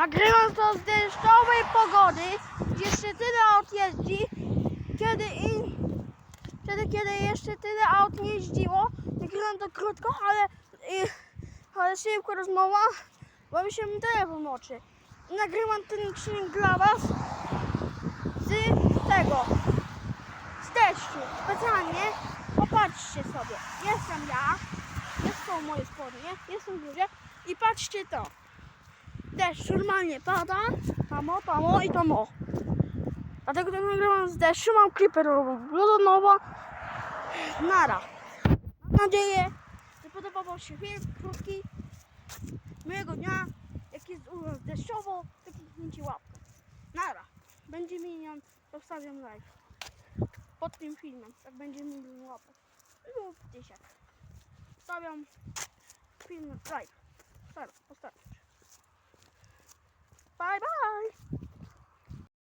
Nagrywam to z deszczowej pogody. Jeszcze tyle aut jeździ. Kiedy jeszcze tyle aut nie jeździło. Nagrywam to krótko, ale szybko rozmowa, bo mi się telefon moczy. I nagrywam ten odcinek dla was z deszczu. Specjalnie. Popatrzcie sobie. Jestem ja. Są moje spodnie. Jestem duże. I patrzcie to. Deszcz normalnie pada. Tamo i tamo. Dlatego to nagrywam z deszczu. Mam klipę nowa. Nara. Mam nadzieję, że podobał wam się film krótki. Miłego dnia. Jak jest u nas deszczowo, to kliknijcie łapkę. Nara. Będzie milion. Zostawiam like. Pod tym filmem. Tak będzie milion łapek. Lub 1000. Stawiam film like. Postaram.